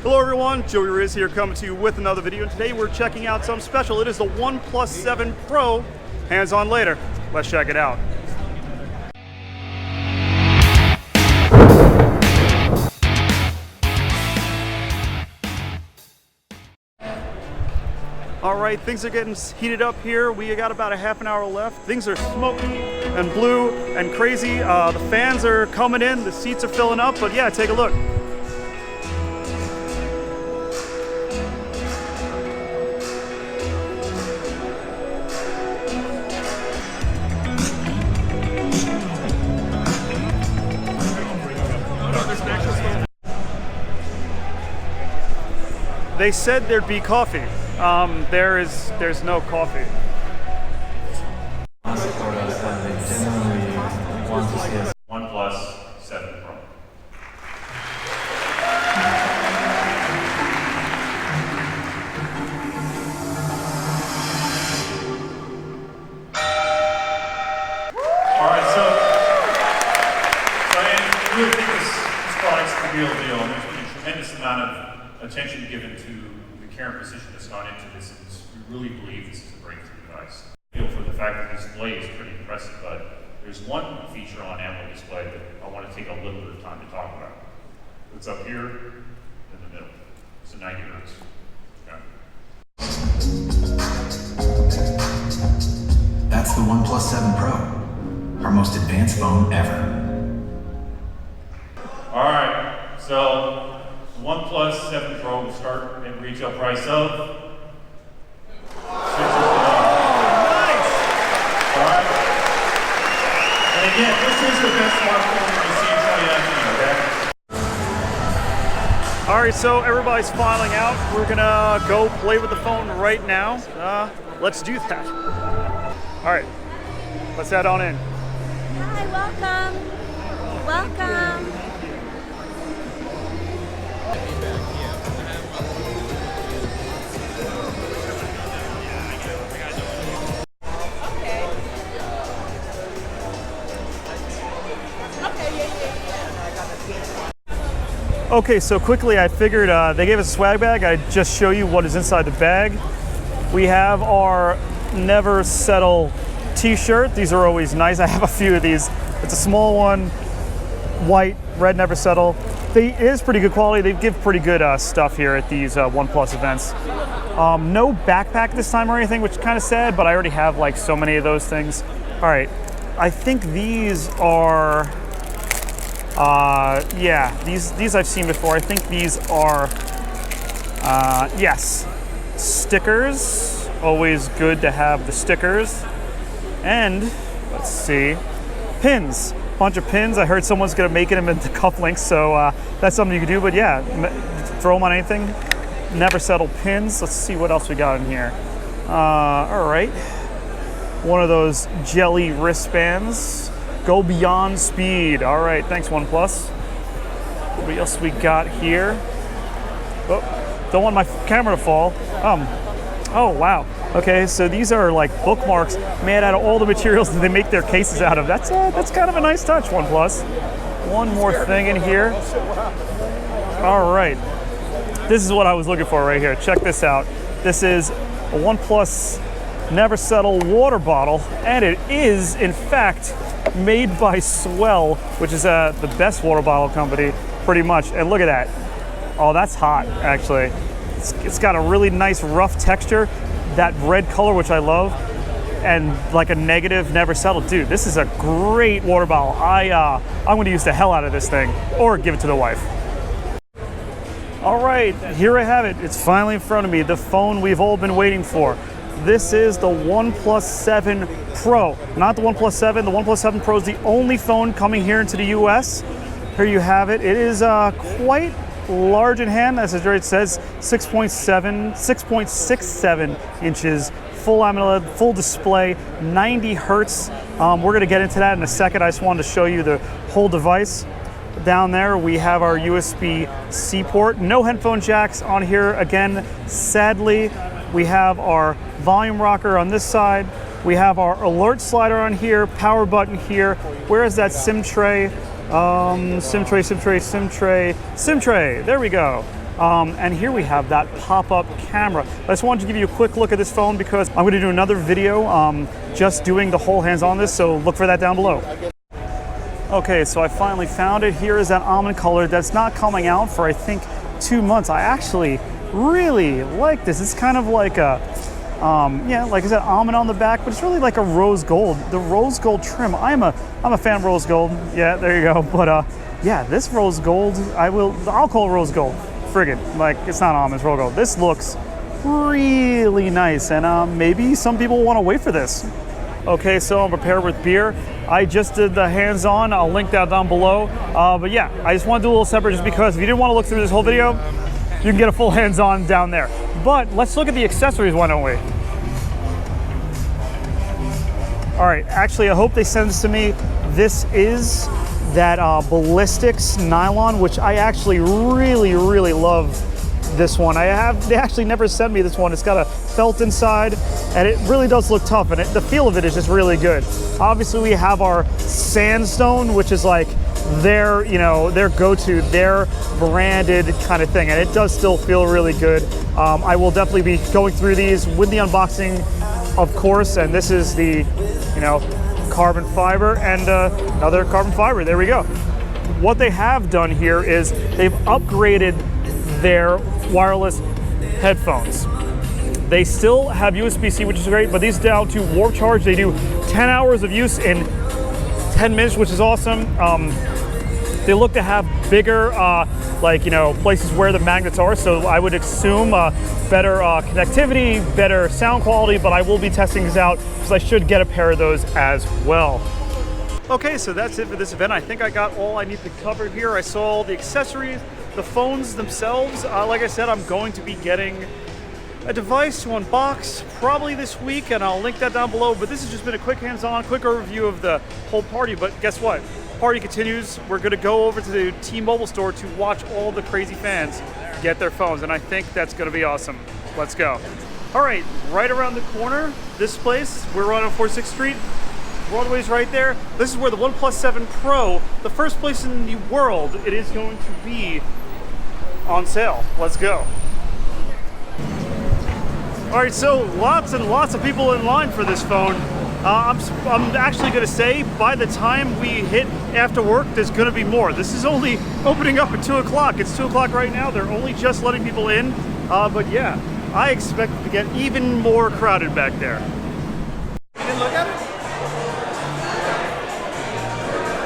Hello everyone, Joey Riz here coming to you with another video, and today we're checking out something special. It is the OnePlus 7 Pro. Hands on later. Let's check it out. All right, things are getting heated up here. We got about a half an hour left. Things are smoky and blue and crazy. The fans are coming in, the seats are filling up, but yeah, take a look. They said there'd be coffee. There's no coffee. OnePlus 7 Pro. Alright, so I really think this product's the real deal. There's been a tremendous amount of attention given to the care and precision that's gone into this, and we really believe this is a breakthrough device. For the fact that the display is pretty impressive, but there's one feature on AMOLED display that I want to take a little bit of time to talk about. It's up here in the middle. It's a 90 hertz. That's the OnePlus 7 Pro, our most advanced phone ever. All right, so the OnePlus 7 Pro will start at retail price of again, this is the best smartphone you're going to see in 2019, okay? All right, so everybody's filing out. We're gonna go play with the phone right now. Let's do that. All right, let's head on in. Hi, welcome. Welcome. Okay, so quickly I figured they gave us a swag bag. I'd just show you what is inside the bag. We have our Never Settle t-shirt. These are always nice. I have a few of these. It's a small one, white, red Never Settle. It is pretty good quality. They give pretty good stuff here at these OnePlus events. No backpack this time or anything, which is kind of sad, but I already have like so many of those things. All right, I think these are, yeah, these I've seen before. I think these are, yes, stickers. Always good to have the stickers. And let's see, pins. Bunch of pins. I heard someone's gonna make them into cufflinks, so that's something you can do. But yeah, throw them on anything. Never Settle pins. Let's see what else we got in here. All right, one of those jelly wristbands. Go beyond speed. All right, thanks OnePlus. What else we got here? Oh, don't want my camera to fall. Oh wow. Okay, so these are like bookmarks made out of all the materials that they make their cases out of. That's kind of a nice touch, OnePlus. One more thing in here. All right, this is what I was looking for right here. Check this out. This is a OnePlus Never Settle water bottle, and it is in fact made by Swell, which is the best water bottle company, pretty much. And look at that. Oh, that's hot, actually. It's got a really nice rough texture, that red color, which I love, and like a negative Never Settle. Dude, this is a great water bottle. I'm gonna use the hell out of this thing, or give it to the wife. All right, here I have it. It's finally in front of me, the phone we've all been waiting for. This is the OnePlus 7 Pro, not the OnePlus 7. The OnePlus 7 Pro is the only phone coming here into the US. Here you have it. It is quite large in hand, as it says, 6.67 inches, full AMOLED, full display, 90 hertz. We're gonna get into that in a second. I just wanted to show you the whole device. Down there we have our USB-C port. No headphone jacks on here again, sadly. We have our volume rocker on this side. We have our alert slider on here, power button here. Where is that SIM tray? SIM tray. There we go. And here we have that pop-up camera. I just wanted to give you a quick look at this phone because I'm going to do another video just doing the whole hands-on this, so look for that down below. Okay, so I finally found it. Here is that almond color that's not coming out for, I think, 2 months. I actually really like this. It's kind of like a, yeah, like I said, almond on the back, but it's really like a rose gold. The rose gold trim. I'm a fan of rose gold. Yeah, there you go. But yeah, this rose gold, I'll call it rose gold. Friggin', like it's not almond, it's rose gold. This looks really nice, and maybe some people want to wait for this. Okay, so I'm prepared with beer. I just did the hands-on. I'll link that down below. But yeah, I just want to do a little separate just because if you didn't want to look through this whole video, you can get a full hands-on down there. But let's look at the accessories, why don't we? All right, actually, I hope they send this to me. This is that ballistics nylon, which I actually really love. This one they actually never sent me this one. It's got a felt inside and it really does look tough, and the feel of it is just really good. Obviously we have our sandstone, which is like their, you know, their go-to, their branded kind of thing, and it does still feel really good. I will definitely be going through these with the unboxing, of course, and this is the, you know, carbon fiber and another carbon fiber. There we go. What they have done here is they've upgraded their wireless headphones. They still have USB-C, which is great, but these down to warp charge. They do 10 hours of use in 10 minutes, which is awesome. They look to have bigger, like, you know, places where the magnets are, so I would assume better connectivity, better sound quality, but I will be testing these out because I should get a pair of those as well. Okay, so that's it for this event. I think I got all I need to cover here. I saw all the accessories, the phones themselves. Like I said, I'm going to be getting a device to unbox probably this week, and I'll link that down below. But this has just been a quick hands-on, quick overview of the whole party. But guess what? Party continues. We're going to go over to the T-Mobile store to watch all the crazy fans get their phones, and I think that's going to be awesome. Let's go. All right, right around the corner, this place, we're right on 46th Street. Broadway's right there. This is where the OnePlus 7 Pro, the first place in the world, it is going to be on sale. Let's go. All right, so lots and lots of people in line for this phone. I'm actually going to say by the time we hit after work, there's going to be more. This is only opening up at 2 o'clock. It's 2 o'clock right now. They're only just letting people in. But yeah, I expect it to get even more crowded back there. You didn't look at it?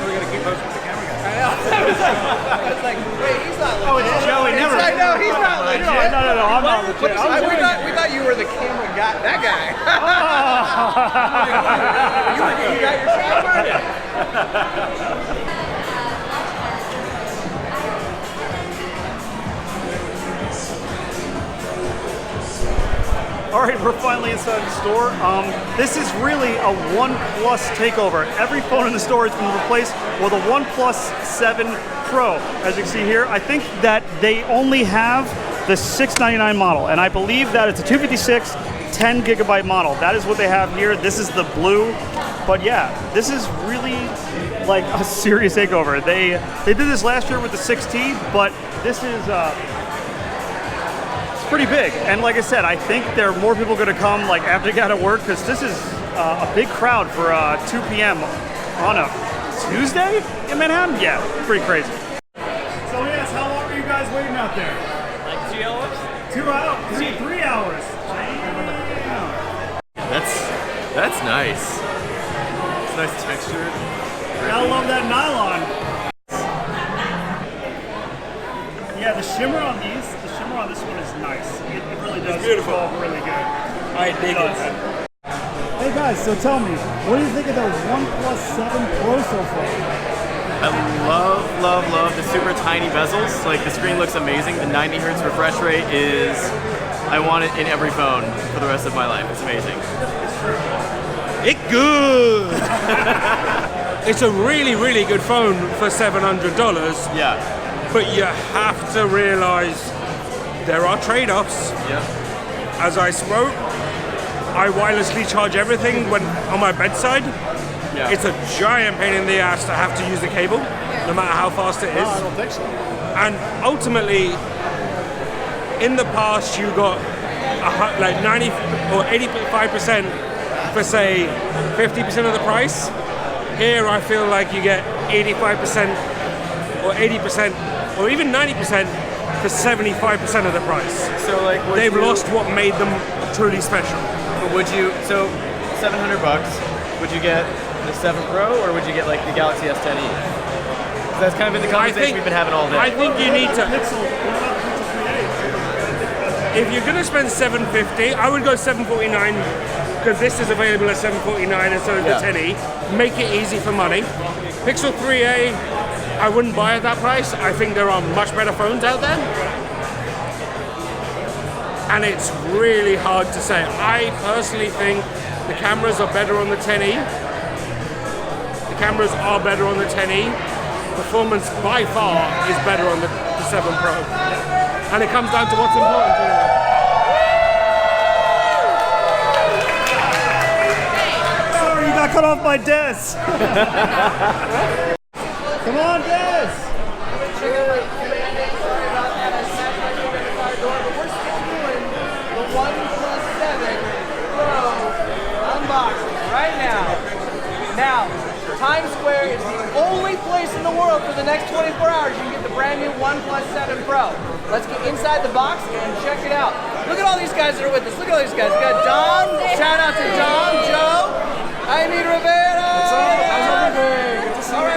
We're going to keep posting with the camera guy. I was like, wait, he's not legit. Oh, it's Joey. Never. It's like, no, he's not legit. No, I'm not legit. We thought you were the camera guy. That guy. You got your camera. All right, we're finally inside the store. This is really a OnePlus takeover. Every phone in the store has been replaced with a OnePlus 7 Pro. As you can see here, I think that they only have the $699 model, and I believe that it's a 256, 10 gigabyte model. That is what they have here. This is the blue, but yeah, this is really like a serious takeover. They did this last year with the 6T, but this is pretty big. And like I said, I think there are more people going to come like after they got to work, because this is a big crowd for 2 p.m. on a Tuesday in Manhattan. Yeah, pretty crazy. So yes, how long were you guys waiting out there? Like 2 hours? 2 hours? 3 hours. Damn. That's nice. It's nice texture. I love that nylon. Yeah, the shimmer on these, on this one is nice. It really does. It's beautiful. Feel really good. I dig it. Hey guys, so tell me, what do you think of the OnePlus 7 Pro so far? I love the super tiny bezels. Like, the screen looks amazing. The 90 hertz refresh rate is, I want it in every phone for the rest of my life. It's amazing. It's good. It's a really good phone for $700. Yeah. But you have to realize there are trade-offs. Yeah. As I spoke, I wirelessly charge everything when on my bedside. Yeah. It's a giant pain in the ass to have to use the cable, no matter how fast it is. I don't think so. And ultimately, in the past you got like 90 or 85% for say 50% of the price. Here I feel like you get 85% or 80% or even 90% for 75% of the price. So like, they've lost what made them truly special. But would you, so $700, would you get the 7 Pro or would you get like the Galaxy S10e? That's kind of been the conversation we've been having all day. I think you need to. If you're gonna spend $750, I would go $749 because this is available at $749 instead of the 10e. Make it easy for money. Pixel 3a, I wouldn't buy at that price. I think there are much better phones out there. And it's really hard to say. I personally think the cameras are better on the 10e. The cameras are better on the 10e. Performance by far is better on the 7 Pro. And it comes down to what's important to you. Sorry, you got cut off by Des. Come on, Des. The OnePlus 7 Pro unboxing right now. Now, Times Square is the only place in the world for the next 24 hours you can get the brand new OnePlus 7 Pro. Let's get inside the box and check it out. Look at all these guys that are with us. Look at all these guys. We got Dom. Shout out to Dom, Joe. Jaime Rivera. What's up? How's everything? Good to see you.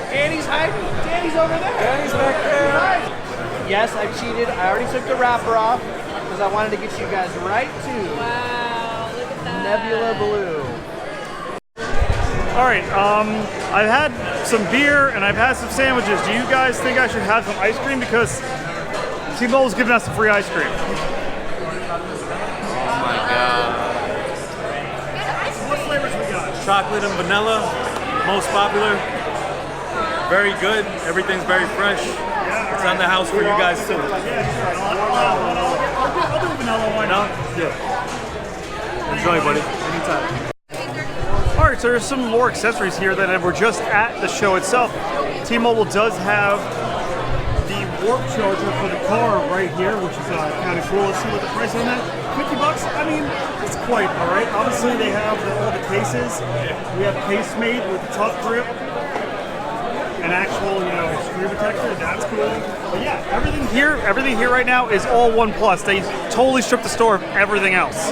Danny's hiding. Danny's over there. Danny's back there. Yes, I cheated. I already took the wrapper off because I wanted to get you guys right to Look at that. Nebula Blue. All right, I've had some beer and I've had some sandwiches. Do you guys think I should have some ice cream? Because T-Mobile's giving us some free ice cream. Oh my god. What flavors we got? Chocolate and vanilla, most popular. Very good. Everything's very fresh. It's on the house for you guys too. Yeah, sure. I'll do vanilla. Why not? Yeah. Enjoy, buddy. Anytime. All right, so there's some more accessories here that were just at the show itself. T-Mobile does have the warp charger for the car right here, which is kind of cool. Let's see what the price on that. $50. I mean, it's quite all right. Obviously, they have all the cases. We have a case made with a tough grip, an actual, screw protector. That's cool. But yeah, everything here right now is all OnePlus. They totally stripped the store of everything else.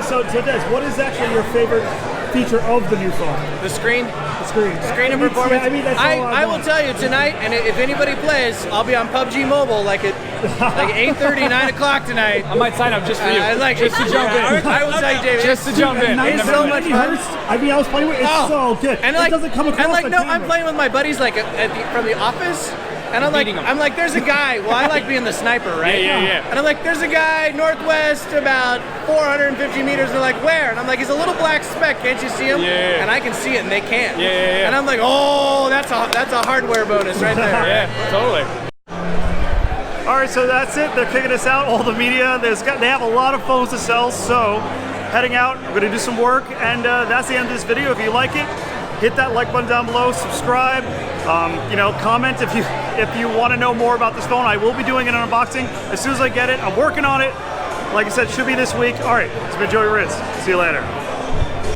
So Des, what is actually your favorite feature of the new phone? The screen. The screen. Screen and performance. Yeah, I mean, that's all I will tell you tonight, and if anybody plays, I'll be on PUBG Mobile like at 8:30, 9 o'clock tonight. I might sign up just for you. Just to jump in. I will tell you, David. Just to jump in. It's so much fun. I mean, I was playing with it. It's so good. And it doesn't come across the camera. I'm playing with my buddies from the office. And I'm like, there's a guy. Well, I like being the sniper, right? Yeah. And I'm like, there's a guy northwest about 450 meters. And they're like, where? And I'm like, he's a little black speck. Can't you see him? Yeah. And I can see it, and they can't. Yeah. And I'm like, oh, that's a hardware bonus right there. Yeah, totally. All right, so that's it. They're kicking us out. All the media. They have a lot of phones to sell. So heading out. I'm going to do some work, and that's the end of this video. If you like it, hit that like button down below. Subscribe. Comment if you want to know more about this phone. I will be doing an unboxing as soon as I get it. I'm working on it. Like I said, it should be this week. All right, it's been Joey Ritz. See you later.